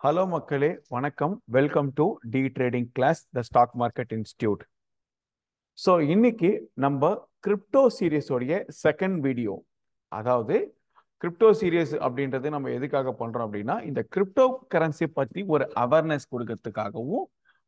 Hello மக்களே, வணக்கம். Welcome to D trading class, the stock market institute. So இன்னைக்கு நம்ம கிரிப்டோ சீரியஸோடைய செகண்ட் வீடியோ. அதாவது கிரிப்டோ சீரியஸ் அப்படின்றது நம்ம எதுக்காக பண்றோம் அப்படின்னா, இந்த கிரிப்டோ கரன்சி பத்தி ஒரு அவேர்னஸ் கொடுக்கறதுக்காகவும்,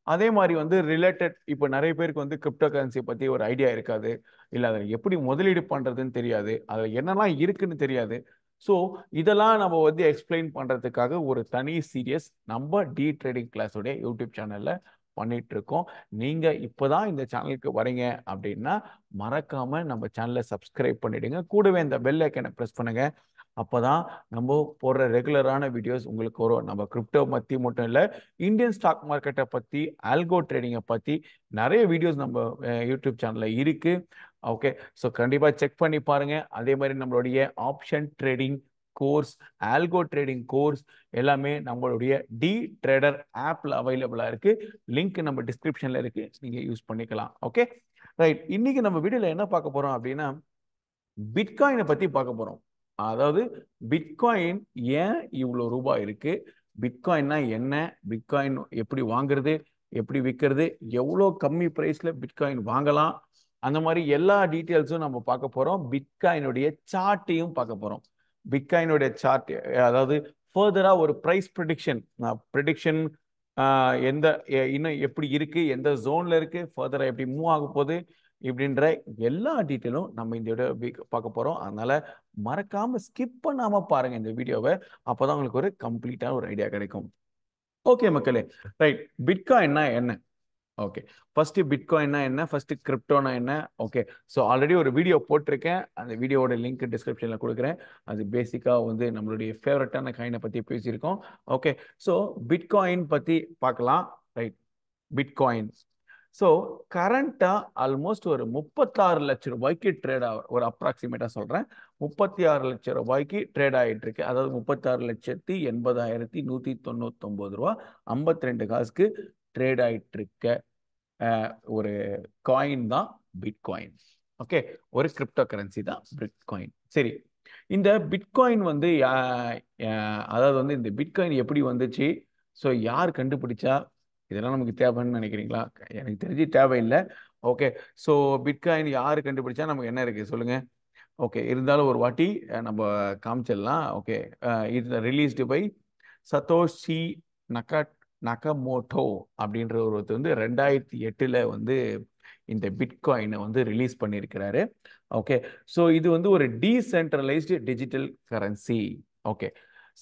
அதே மாதிரி ரிலேட்டட் இப்போ நிறைய பேருக்கு கிரிப்டோ கரன்சி பத்தி ஒரு ஐடியா இருக்காது, இல்லை அதில் எப்படி முதலீடு பண்றதுன்னு தெரியாது, அதில் என்னெல்லாம் இருக்குன்னு தெரியாது. ஸோ இதெல்லாம் நம்ம எக்ஸ்பிளைன் பண்றதுக்காக ஒரு தனி சீரியஸ் நம்ம டி ட்ரேடிங் கிளாஸோடைய யூடியூப் சேனல்ல பண்ணிட்டு இருக்கோம். நீங்க இப்போதான் இந்த சேனலுக்கு வரீங்க அப்படின்னா மறக்காம நம்ம சேனலை சப்ஸ்கிரைப் பண்ணிடுங்க. கூடவே இந்த பெல் ஐக்கனை பிரஸ் பண்ணுங்க. அப்போதான் நம்ம போடுற ரெகுலரான வீடியோஸ் உங்களுக்கு வரும். நம்ம கிரிப்டோ பற்றி மட்டும் இல்லை, இந்தியன் ஸ்டாக் மார்க்கெட்டை பற்றி, ஆல்கோ ட்ரேடிங்கை பற்றி நிறைய வீடியோஸ் நம்ம யூடியூப் சேனலில் இருக்கு. ஓகே, ஸோ கண்டிப்பாக செக் பண்ணி பாருங்க. அதே மாதிரி நம்மளுடைய option trading course, algo trading course எல்லாமே நம்மளுடைய டி ட்ரேடர் ஆப்ல அவைலபிளாக இருக்கு. லிங்க் நம்ம டிஸ்கிரிப்ஷன்ல இருக்கு, நீங்க யூஸ் பண்ணிக்கலாம். Okay right. இன்னைக்கு நம்ம வீடியோல என்ன பார்க்க போறோம் அப்படின்னா, பிட்காயினை பத்தி பார்க்க போறோம். அதாவது பிட்காயின் ஏன் இவ்வளோ ரூபாய் இருக்கு, பிட்காயின்னா என்ன, பிட்காயின் எப்படி வாங்குறது, எப்படி விற்கிறது, எவ்வளோ கம்மி பிரைஸ்ல பிட்காயின் வாங்கலாம், அந்த மாதிரி எல்லா டீட்டெயில்ஸும் நம்ம பார்க்க போறோம். பிட்காயினுடைய சார்ட்டையும் பார்க்க போறோம். பிட்காயினுடைய சார்ட், அதாவது ஃபர்தரா ஒரு பிரைஸ் ப்ரெடிக்ஷன் ப்ரெடிக்ஷன் எந்த இன்னும் எப்படி இருக்கு, எந்த ஜோன்ல இருக்கு, ஃபர்தரா எப்படி மூவ் ஆக போகுது, இப்படின்ற எல்லா டீட்டெயிலும் நம்ம இந்த வீடியோ பார்க்க போறோம். அதனால மறக்காம ஸ்கிப் பண்ணாம பாருங்க இந்த வீடியோவை. அப்போதான் உங்களுக்கு ஒரு கம்ப்ளீட்டான ஒரு ஐடியா கிடைக்கும். ஓகே மக்களே, ரைட். பிட்காயின்னா என்ன? ஓகே, ஃபர்ஸ்ட் பிட்காயின்னா என்ன, ஃபர்ஸ்ட் கிரிப்டோனா என்ன? ஓகே, ஸோ ஆல்ரெடி ஒரு வீடியோ போட்டிருக்கேன், அந்த வீடியோட லிங்க் டிஸ்கிரிப்ஷன்ல கொடுக்குறேன். அது பேசிக்கா நம்மளுடைய ஃபேவரட்டான காயினை பத்தி பேசியிருக்கோம். ஓகே, ஸோ பிட்காயின் பத்தி பார்க்கலாம். ரைட், பிட்காயின் ஸோ கரண்டா ஆல்மோஸ்ட் ஒரு 36 லட்சம் ரூபாய்க்கு ட்ரேட் ஆகும். ஒரு அப்ராக்சிமேட்டா சொல்றேன், 36 லட்சம் ரூபாய்க்கு ட்ரேட் ஆகிட்டு இருக்கு. அதாவது 36,80,199 ரூபா 52 காசுக்கு ட்ரேட் ஆகிட்டு இருக்க ஒரு காயின் தான் பிட்காயின். ஓகே, ஒரு கிரிப்டோ கரன்சி தான் பிட்காயின். சரி, இந்த பிட்காயின் அதாவது இந்த பிட்காயின் எப்படி வந்துச்சு, ஸோ யார் கண்டுபிடிச்சா, இதெல்லாம் நமக்கு தேவைன்னு நினைக்கிறீங்களா? எனக்கு தெரிஞ்சு தேவையில்லை. ஓகே, ஸோ பிட்காயின் யார் கண்டுபிடிச்சா நமக்கு என்ன இருக்கு சொல்லுங்க. ஓகே, இருந்தாலும் ஒரு வாட்டி நம்ம காமிச்சிடலாம். ஓகே, இது ரிலீஸ்டு பை சதோஷி நகமோட்டோ அப்படின்ற ஒருத்தர் 2008 இந்த பிட்காயினை ரிலீஸ் பண்ணியிருக்கிறாரு. ஓகே, ஸோ இது ஒரு decentralised digital currency. Okay,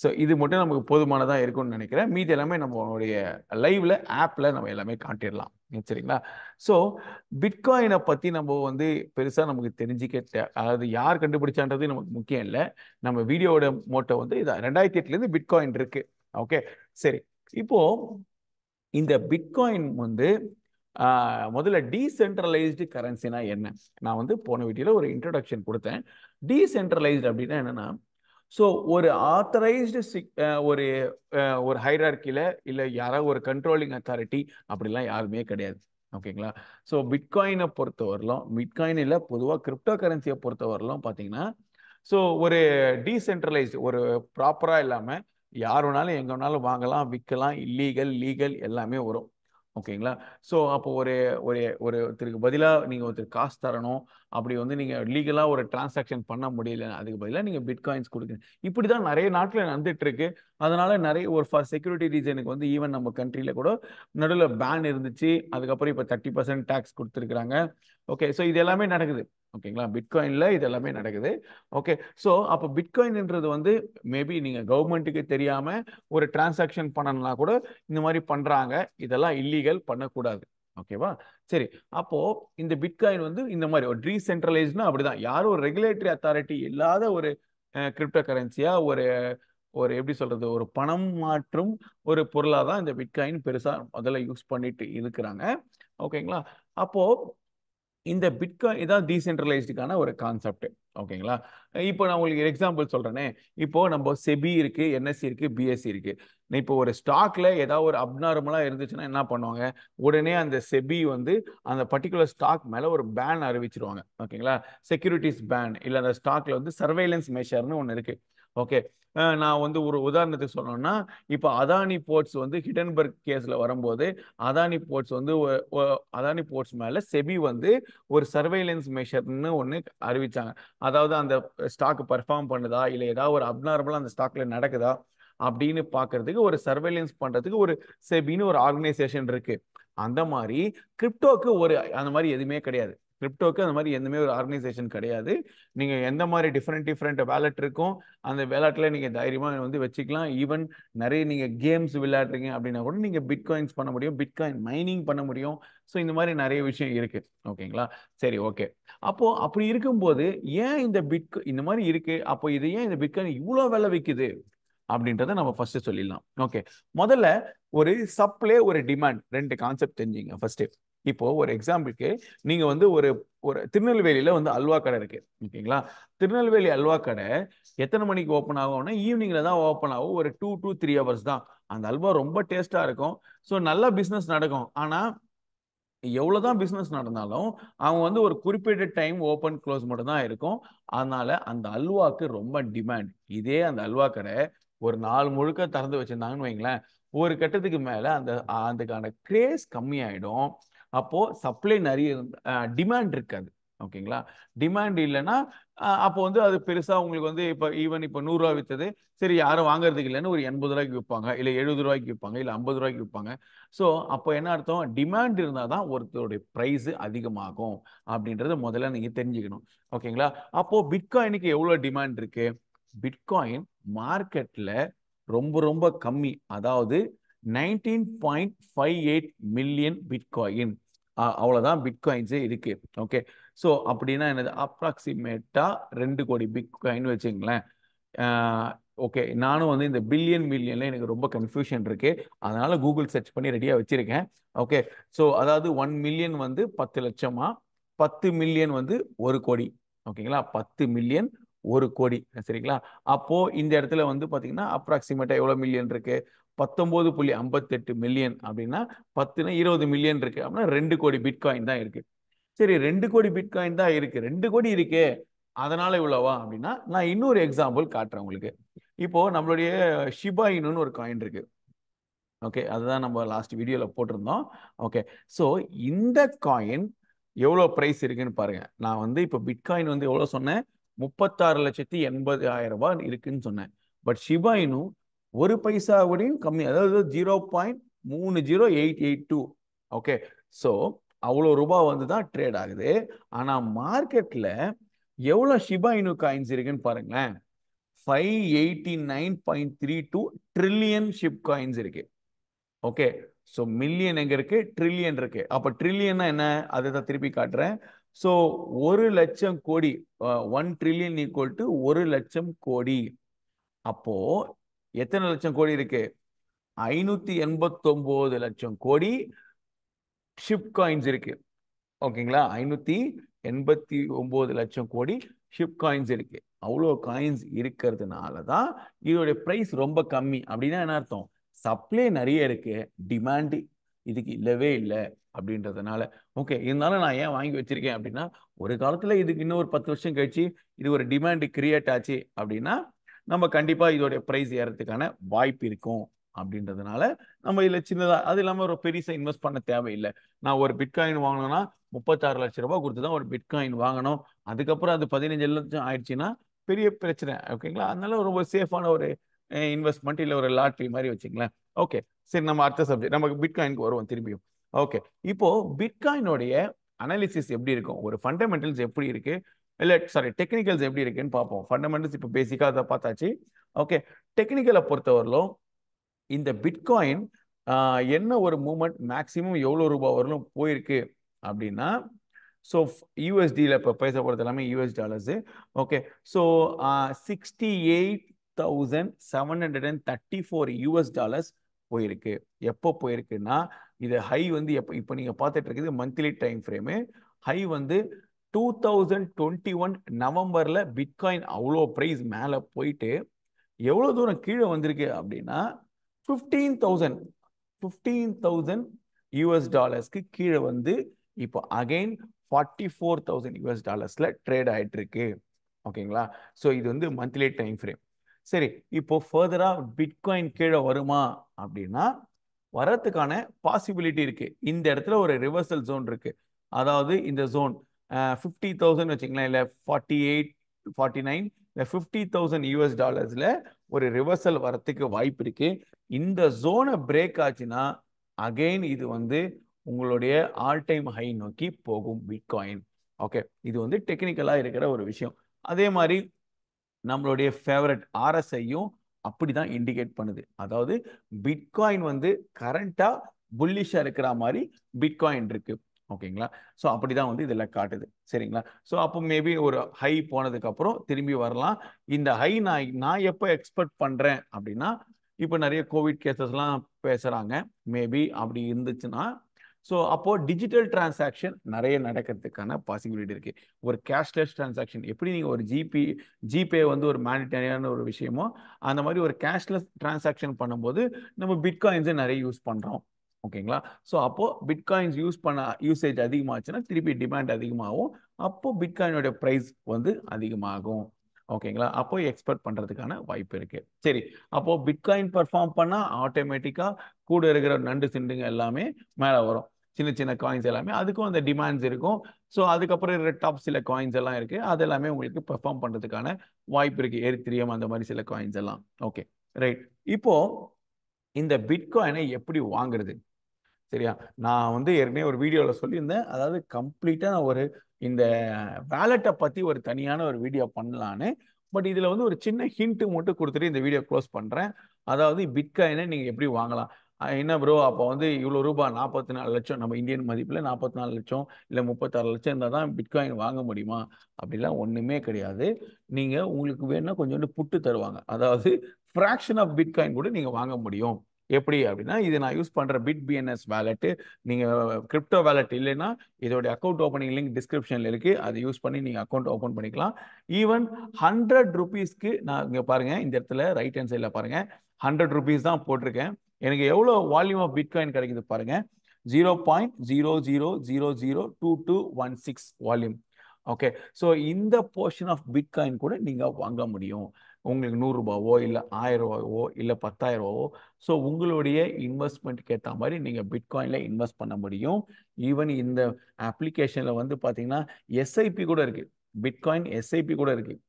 so இது மட்டும் நமக்கு போதுமானதாக இருக்கும்னு நினைக்கிறேன். மீதி எல்லாமே நம்மளுடைய லைவ்ல ஆப்ல நம்ம எல்லாமே காட்டிடலாம். சரிங்களா? ஸோ பிட்காயினை பற்றி நம்ம பெருசாக நமக்கு தெரிஞ்சுக்க, அதாவது யார் கண்டுபிடிச்சான்றது நமக்கு முக்கியம் இல்லை. நம்ம வீடியோட மோட்டோ இதான், 2008 பிட்காயின் இருக்கு. ஓகே, சரி. இப்போ இந்த பிட்காயின் முதல்ல டீசென்ட்ரலைஸ்டு கரன்சினா என்ன, நான் போன வீடியோல ஒரு இன்ட்ரோடக்ஷன் கொடுத்தேன். டீசென்ட்ரலைஸ்டு அப்படின்னா என்னன்னா, ஸோ ஒரு ஆத்தரைஸ்டு ஒரு ஒரு ஹைரார்கியில் இல்லை யாராவது ஒரு கண்ட்ரோலிங் அத்தாரிட்டி அப்படிலாம் யாருமே கிடையாது. ஓகேங்களா? ஸோ பிட்காயினை பொறுத்தவரையிலும், பிட்காயின் இல்லை பொதுவாக கிரிப்டோ கரன்சியை பொறுத்தவரையிலும் பார்த்தீங்கன்னா, ஸோ ஒரு டீசென்ட்ரலைஸ்டு, ஒரு ப்ராப்பராக இல்லாமல் யார் வேணாலும் எங்கே வேணாலும் வாங்கலாம், விற்கலாம், இல்லீகல் லீகல் எல்லாமே வரும். ஓகேங்களா? ஸோ அப்போ ஒரு ஒரு ஒருத்தருக்கு பதிலாக நீங்கள் ஒருத்தர் காசு தரணும், அப்படி நீங்கள் லீகலாக ஒரு டிரான்சாக்ஷன் பண்ண முடியல, அதுக்கு பதிலாக நீங்கள் பிட்காயின்ஸ் கொடுக்குங்க. இப்படி தான் நிறைய நாட்டில் நடந்துட்டு இருக்கு. அதனால நிறைய ஒரு ஃபார் செக்யூரிட்டி ரீசனுக்கு ஈவன் நம்ம கண்ட்ரியில் கூட நடுவில் பேன் இருந்துச்சு. அதுக்கப்புறம் இப்போ 30% டேக்ஸ் கொடுத்துருக்குறாங்க. ஓகே, ஸோ இது எல்லாமே நடக்குது. ஓகேங்களா? பிட்காயின்ல இது எல்லாமே நடக்குது. ஓகே, ஸோ அப்போ பிட்காயின்ன்றது மேபி நீங்க கவர்மெண்ட்டுக்கு தெரியாம ஒரு டிரான்சாக்ஷன் பண்ணணும்னா கூட இந்த மாதிரி பண்றாங்க. இதெல்லாம் இல்லீகல், பண்ணக்கூடாது. ஓகேவா? சரி, அப்போ இந்த பிட்காயின் இந்த மாதிரி ஒரு டீசென்ட்ரலைஸ்ட்னா அப்படிதான், யாரும் ஒரு ரெகுலேட்டரி அத்தாரிட்டி இல்லாத ஒரு கிரிப்டோ கரன்சியா, ஒரு ஒரு எப்படி சொல்றது, ஒரு பணம் மாற்றும் ஒரு பொருளாக தான் இந்த பிட்காயின் பெருசா முதல்ல யூஸ் பண்ணிட்டு இருக்கிறாங்க. ஓகேங்களா? அப்போ இந்த பிட்காயின் இதான் டீசென்ட்ரலைஸ்டுக்கான ஒரு கான்செப்ட். ஓகேங்களா? இப்போ நான் உங்களுக்கு எக்ஸாம்பிள் சொல்றேனே, இப்போ நம்ம செபி இருக்கு, என்எஸ்சி இருக்கு, பிஎஸ்சி இருக்கு. இப்போ ஒரு ஸ்டாக்ல ஏதாவது ஒரு அப்நார்மலா இருந்துச்சுன்னா என்ன பண்ணுவாங்க, உடனே அந்த செபி அந்த பர்டிகுலர் ஸ்டாக் மேல ஒரு பேன் அறிவிச்சிருவாங்க. ஓகேங்களா? செக்யூரிட்டிஸ் பேன், இல்ல அந்த ஸ்டாக்ல சர்வேலன்ஸ் மெஷர்னு ஒன்று இருக்கு. ஓகே, நான் வந்து ஒரு உதாரணத்துக்கு சொல்லணும்னா, இப்போ அதானி போர்ட்ஸ் வந்து ஹிடன்பர்க் கேஸ்ல வரும்போது அதானி போர்ட்ஸ் வந்து அதானி போர்ட்ஸ் மேல செபி வந்து ஒரு சர்வைலன்ஸ் மெஷர்னு ஒன்று அறிவிச்சாங்க. அதாவது அந்த ஸ்டாக் பெர்ஃபார்ம் பண்ணுதா இல்லை ஏதாவது ஒரு அப்நார்மலா அந்த ஸ்டாக்ல நடக்குதா அப்படின்னு பார்க்கறதுக்கு ஒரு சர்வைலன்ஸ் பண்றதுக்கு ஒரு செபின்னு ஒரு ஆர்கனைசேஷன் இருக்கு. அந்த மாதிரி கிரிப்டோக்கு ஒரு அந்த மாதிரி எதுவுமே கிடையாது. கிரிப்டோக்கு அந்த மாதிரி எதுவுமே ஒரு ஆர்கனைசேஷன் கிடையாது. நீங்க எந்த மாதிரி டிஃப்ரெண்ட் வேலட் இருக்கும் அந்த வேலட்ல நீங்க தைரியமா வந்து வச்சுக்கலாம். ஈவன் நிறைய நீங்க கேம்ஸ் விளையாடுறீங்க அப்படின்னா கூட நீங்க பிட்காயின்ஸ் பண்ண முடியும், பிட்காயின் மைனிங் பண்ண முடியும். ஸோ இந்த மாதிரி நிறைய விஷயம் இருக்கு. ஓகேங்களா? சரி, ஓகே. அப்போ அப்படி இருக்கும்போது ஏன் இந்த மாதிரி இருக்கு, அப்போ இது ஏன் இந்த பிட்காயின் இவ்வளோ விலை விற்குது அப்படின்றத நம்ம ஃபர்ஸ்ட் சொல்லிடலாம். ஓகே, முதல்ல ஒரு சப்ளை ஒரு டிமாண்ட் ரெண்டு கான்செப்ட் தெரிஞ்சுங்க ஃபர்ஸ்ட். இப்போ ஒரு எக்ஸாம்பிளுக்கு நீங்க வந்து ஒரு ஒரு திருநெல்வேலியில வந்து அல்வா கடை இருக்கு. ஓகேங்களா? திருநெல்வேலி அல்வா கடை எத்தனை மணிக்கு ஓப்பன் ஆகும்னா ஈவினிங்ல தான் ஓப்பன் ஆகும். ஒரு 2 to 3 hours தான். அந்த அல்வா ரொம்ப டேஸ்டா இருக்கும். ஸோ நல்ல பிசினஸ் நடக்கும். ஆனா எவ்வளவுதான் பிசினஸ் நடந்தாலும் அவங்க வந்து ஒரு குறிப்பிட்ட டைம் ஓப்பன் க்ளோஸ் மட்டும் தான் இருக்கும். அதனால அந்த அல்வாக்கு ரொம்ப டிமாண்ட். இதே அந்த அல்வா கடை ஒரு நாள் முழுக்க திறந்து வச்சிருந்தாங்கன்னு வைங்களேன், ஒரு கட்டத்துக்கு மேல அதுக்கான கிரேஸ் கம்மியாயிடும். அப்போ சப்ளை நிறைய டிமாண்ட் இருக்காது. ஓகேங்களா? டிமாண்ட் இல்லைன்னா அப்போ வந்து அது பெருசா உங்களுக்கு வந்து இப்போ ஈவன் இப்போ 100 ரூபாய் வித்தது சரி யாரும் வாங்குறதுக்கு இல்லைன்னு ஒரு 80 ரூபாய்க்கு விற்பாங்க, இல்லை 70 ரூபாய்க்கு விற்பாங்க, இல்லை 50 ரூபாய்க்கு விற்பாங்க. ஸோ அப்போ என்ன அர்த்தம், டிமாண்ட் இருந்தால் தான் ஒருத்தருடைய ப்ரைஸ் அதிகமாகும் அப்படின்றத முதல்ல நீங்க தெரிஞ்சுக்கணும். ஓகேங்களா? அப்போ பிட்காயினுக்கு எவ்வளோ டிமாண்ட் இருக்கு? பிட்காயின் மார்க்கெட்ல ரொம்ப ரொம்ப கம்மி. அதாவது 19.58 மில்லியன் பிட்காயின், அவ்வளவுதான் பிட்காயின்ஸே இருக்கு. ஓகே, ஸோ அப்படின்னா என்னது, அப்ராக்சிமேட்டா 2 கோடி பிட்காயின் வச்சுங்களேன். ஓகே, நானும் வந்து இந்த பில்லியன் மில்லியன்ல எனக்கு ரொம்ப கன்ஃபியூஷன் இருக்கு. அதனால கூகுள் சர்ச் பண்ணி ரெடியா வச்சிருக்கேன். ஓகே, ஸோ அதாவது 1 மில்லியன் வந்து 10 லட்சமா, 10 மில்லியன் வந்து 1 கோடி. ஓகேங்களா? 10 மில்லியன் 1 கோடி. சரிங்களா? அப்போ இந்த இடத்துல வந்து பாத்தீங்கன்னா அப்ராக்சிமேட்டா எவ்வளவு மில்லியன் இருக்கு, 19.58 மில்லியன். அப்படின்னா 10னா 20 மில்லியன் இருக்கு. அப்படின்னா 2 கோடி பிட்காயின் தான் இருக்கு. சரி, 2 கோடி பிட்காயின் தான் இருக்கு, 2 கோடி இருக்கே அதனால இவ்வளவா அப்படின்னா, நான் இன்னொரு எக்ஸாம்பிள் காட்டுறேன் உங்களுக்கு. இப்போ நம்மளுடைய ஷிபா இனுன்னு ஒரு காயின் இருக்கு. ஓகே, அதுதான் நம்ம லாஸ்ட் வீடியோல போட்டிருந்தோம். ஓகே, ஸோ இந்த காயின் எவ்வளோ பிரைஸ் இருக்குன்னு பாருங்க. நான் வந்து இப்போ பிட்காயின் வந்து எவ்வளோ சொன்னேன், 36,80,000 ரூபாய் இருக்குன்னு சொன்னேன். பட் ஷிபா இனு ஒரு பைசா கூடயும் கம்மி, அதாவது 0.30882. ஓகே, ஸோ அவ்வளோ ரூபாய் வந்து தான் ட்ரேட் ஆகுது. ஆனா மார்க்கெட்ல எவ்வளோ ஷிபா இனு காயின்ஸ் இருக்குன்னு பாருங்களேன். 589.32 ட்ரில்லியன் ஷிப் காயின்ஸ் இருக்கு. ஓகே, ஸோ மில்லியன் எங்க இருக்கு, ட்ரில்லியன் இருக்கு. அப்ப ட்ரில்லியன்னா என்ன, அதை தான் திருப்பி காட்டுறேன். ஸோ 1,00,000 கோடி, 1 ட்ரில்லியன் ஈக்குவல் டு 1,00,000 கோடி. அப்போ எத்தனை லட்சம் கோடி இருக்கு, 589 லட்சம் கோடி ஷிப் காயின்ஸ் இருக்கு. ஓகேங்களா? 589 லட்சம் கோடி ஷிப் காயின்ஸ் இருக்கு. அவ்வளோ காயின்ஸ் இருக்கிறதுனால தான் இதோட பிரைஸ் ரொம்ப கம்மி. அப்படின்னா என்ன அர்த்தம், சப்ளை நிறைய இருக்கு, டிமாண்ட் இதுக்கு இல்லவே இல்லை அப்படின்றதுனால. ஓகே, இருந்தாலும் நான் ஏன் வாங்கி வச்சிருக்கேன் அப்படின்னா, ஒரு காலத்துல இதுக்கு இன்னும் ஒரு 10 வருஷம் கழிச்சு இது ஒரு டிமாண்ட் கிரியேட் ஆச்சு அப்படின்னா நம்ம கண்டிப்பா இதோட பிரைஸ் ஏறதுக்கான வாய்ப்பு இருக்கும் அப்படின்றதுனால நம்ம இதுல சின்னதா, அது இல்லாம ஒரு பெருசா இன்வெஸ்ட் பண்ண தேவையில்லை. நான் ஒரு பிட்காயின் வாங்கணும்னா 36 லட்சம் ரூபாய் கொடுத்து தான் ஒரு பிட்காயின் வாங்கணும். அதுக்கப்புறம் அது 15 லட்சம் ஆயிடுச்சுன்னா பெரிய பிரச்சனை. ஓகேங்களா? அதனால ரொம்ப சேஃபான ஒரு இன்வெஸ்ட்மெண்ட், இல்லை ஒரு லாட்ரி மாதிரி வச்சுங்களேன். ஓகே, சரி, நம்ம அடுத்த சப்ஜெக்ட் நமக்கு பிட்காயினுக்கு வருவோம் திரும்பியும். ஓகே, இப்போ பிட்காயினுடைய அனாலிசிஸ் எப்படி இருக்கும், ஒரு ஃபண்டமெண்டல்ஸ் எப்படி இருக்கு, இல்ல சாரி டெக்னிக்கல்ஸ் எப்படி இருக்குன்னு பார்ப்போம். ஃபண்டமெண்டல்ஸ் இப்போ பேசிக்கா அதை பார்த்தாச்சு. ஓகே, டெக்னிக்கலை பொறுத்தவரையிலும் இந்த பிட்காயின் என்ன ஒரு மூவ்மெண்ட் மேக்சிமம் எவ்வளோ ரூபாய் வரலும் போயிருக்கு அப்படின்னா, ஸோ யூஎஸ்டியில் இப்போ பேசப்படுறது எல்லாமே யூஎஸ் டாலர்ஸ். ஓகே, ஸோ $68,734 போயிருக்கு. எப்போ போயிருக்குன்னா, இது ஹை வந்து இப்போ நீங்க பார்த்துட்டு இருக்குது மந்த்லி டைம் ஃப்ரேமு. ஹை வந்து 2021 நவம்பர்ல பிட்காயின் அவ்வளோ பிரைஸ் மேலே போயிட்டு எவ்வளோ தூரம் கீழே வந்திருக்கு அப்படின்னா 15,000 யூஎஸ் டாலர்ஸ்க்கு கீழே வந்து இப்போ அகைன் $44,000 ட்ரேட் ஆயிட்டு இருக்கு. ஓகேங்களா? ஸோ இது வந்து மந்த்லி டைம் ஃப்ரேம். சரி, இப்போ ஃபர்தரா பிட்காயின் கீழே வருமா அப்படின்னா வரத்துக்கான பாசிபிலிட்டி இருக்கு. இந்த இடத்துல ஒரு ரிவர்சல் ஜோன் இருக்கு. அதாவது இந்த ஜோன் 50,000 வச்சுக்கலாம், இல்லை 48, 49, இல்லை 50,000 யூஎஸ் டாலர்ஸ்ல ஒரு ரிவர்சல் வரத்துக்கு வாய்ப்பு இருக்கு. இந்த ஜோனை பிரேக் ஆச்சுன்னா அகைன் இது வந்து உங்களுடைய ஆல் டைம் ஹை நோக்கி போகும் பிட்காயின். ஓகே, இது வந்து டெக்னிக்கலா இருக்கிற ஒரு விஷயம். அதே மாதிரி நம்மளுடைய ஃபேவரட் ஆர்எஸ்ஐயும் அப்படிதான் இண்டிகேட் பண்ணுது. அதாவது பிட்காயின் வந்து கரண்டா புல்லிஷா இருக்கிற மாதிரி பிட்காயின் இருக்கு. ஓகேங்களா? ஸோ அப்படிதான் வந்து இதில் காட்டுது. சரிங்களா? ஸோ அப்போ மேபி ஒரு ஹை போனதுக்கு அப்புறம் திரும்பி வரலாம். இந்த ஹை நான் எப்போ எக்ஸ்பெக்ட் பண்றேன் அப்படின்னா, இப்போ நிறைய கோவிட் கேசஸ்லாம் பேசுறாங்க. மேபி அப்படி இருந்துச்சுன்னா, ஸோ அப்போ டிஜிட்டல் டிரான்சாக்ஷன் நிறைய நடக்கிறதுக்கான பாசிபிலிட்டி இருக்கு. ஒரு கேஷ்லெஸ் டிரான்சாக்ஷன் எப்படி நீங்க ஒரு ஜிபே வந்து ஒரு மேண்டிட்டரியான ஒரு விஷயமோ, அந்த மாதிரி ஒரு கேஷ்லெஸ் டிரான்சாக்ஷன் பண்ணும்போது நம்ம பிட்காயின்ஸை நிறைய யூஸ் பண்றோம். ஓகேங்களா? ஸோ அப்போ பிட்காயின்ஸ் யூசேஜ் அதிகமாச்சுன்னா திருப்பி டிமாண்ட் அதிகமாகும். அப்போ பிட்காயினோட ப்ரைஸ் வந்து அதிகமாகும். ஓகேங்களா? அப்போ எக்ஸ்பெக்ட் பண்றதுக்கான வாய்ப்பு இருக்கு. சரி, அப்போ பிட்காயின் பெர்ஃபார்ம் பண்ணா ஆட்டோமேட்டிக்கா கூட இருக்கிற நண்டு சிண்டுங்க எல்லாமே மேலே வரும். சின்ன சின்ன காயின்ஸ் எல்லாமே அதுக்கும் அந்த டிமாண்ட்ஸ் இருக்கும். ஸோ அதுக்கப்புறம் இருக்கிற டாப் சில காயின்ஸ் எல்லாம் இருக்கு. அது எல்லாமே உங்களுக்கு பெர்ஃபார்ம் பண்றதுக்கான வாய்ப்பு இருக்கு. எரித்ரியம் அந்த மாதிரி சில காயின்ஸ் எல்லாம். Okay, right. இப்போ இந்த பிட்காயினை எப்படி வாங்குறது? சரியா? நான் வந்து ஏற்கனவே ஒரு வீடியோவில் சொல்லியிருந்தேன். அதாவது கம்ப்ளீட்டாக நான் ஒரு இந்த வேலெட்டை பற்றி ஒரு தனியான ஒரு வீடியோ பண்ணலான்னு. பட் இதில் வந்து ஒரு சின்ன ஹிண்ட் மட்டும் கொடுத்துட்டு இந்த வீடியோ க்ளோஸ் பண்ணுறேன். அதாவது பிட்காயினை நீங்கள் எப்படி வாங்கலாம்? என்ன ப்ரோ, அப்போ வந்து இவ்வளோ ரூபாய் 44 லட்சம் நம்ம இந்தியன் மதிப்பில் 44 லட்சம் இல்லை 36 லட்சம் இருந்தால் தான் பிட்காயின் வாங்க முடியுமா? அப்படிலாம் ஒன்றுமே கிடையாது. நீங்கள் உங்களுக்கு வேணும்னா கொஞ்சோண்டு புட்டு தருவாங்க. அதாவது ஃப்ராக்ஷன் ஆஃப் பிட்காயின் கூட நீங்கள் வாங்க முடியும். எப்படி அப்படின்னா, இது நான் யூஸ் பண்ற பிட் பிஎன்எஸ் வேலெட். நீங்க கிரிப்டோ வேலெட் இல்லைன்னா இதோட அக்கௌண்ட் ஓப்பனிங் லிங்க் டிஸ்கிரிப்ஷன்ல இருக்கு. அதை யூஸ் பண்ணி நீங்க அக்கௌண்ட் ஓப்பன் பண்ணிக்கலாம். ஈவன் 100 ருபீஸ்க்கு நான் இங்க பாருங்க, இந்த இடத்துல ரைட் ஹேண்ட் சைட்ல பாருங்க, 100 ருபீஸ் தான் போட்டிருக்கேன். எனக்கு எவ்வளவு வால்யூம் ஆஃப் பிட்காயின் கிடைக்குது பாருங்க, 0.00002216 வால்யூம். ஓகே, ஸோ இந்த போர்ஷன் ஆஃப் பிட்காயின் கூட நீங்க வாங்க முடியும். உங்களுக்கு 100 ரூபாவோ இல்லை 1000 ரூபாவோ இல்லை 10,000 ரூபாவோ. ஸோ உங்களுடைய இன்வெஸ்ட்மெண்ட்டுக்கு ஏற்ற மாதிரி நீங்கள் பிட்காயினில் இன்வெஸ்ட் பண்ண முடியும். ஈவன் இந்த அப்ளிகேஷனில் வந்து பார்த்தீங்கன்னா எஸ்ஐபி கூட இருக்குது. பிட்காயின் எஸ்ஐபி கூட இருக்குது.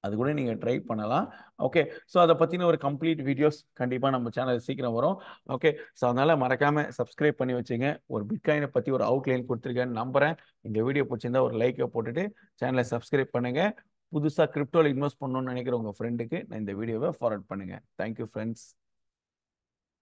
அது கூட நீங்கள் ட்ரை பண்ணலாம். ஓகே, ஸோ அதை பற்றின ஒரு கம்ப்ளீட் வீடியோஸ் கண்டிப்பாக நம்ம சேனல் சீக்கிரம் வரும். ஓகே, ஸோ அதனால் மறக்காமல் சப்ஸ்கிரைப் பண்ணி வச்சுங்க. ஒரு பிட்காயினை பற்றி ஒரு அவுட்லைன் கொடுத்துருக்கேன்னு நம்புகிறேன். இந்த வீடியோ பிடிச்சிருந்தா ஒரு லைக்கை போட்டுட்டு சேனலை சப்ஸ்கிரைப் பண்ணுங்கள். புதுசாக கிரிப்டோவில் இன்வெஸ்ட் பண்ணணும்னு நினைக்கிற உங்கள் ஃப்ரெண்டுக்கு நான் இந்த வீடியோவை ஃபார்வர்ட் பண்ணுங்கள். Thank you friends.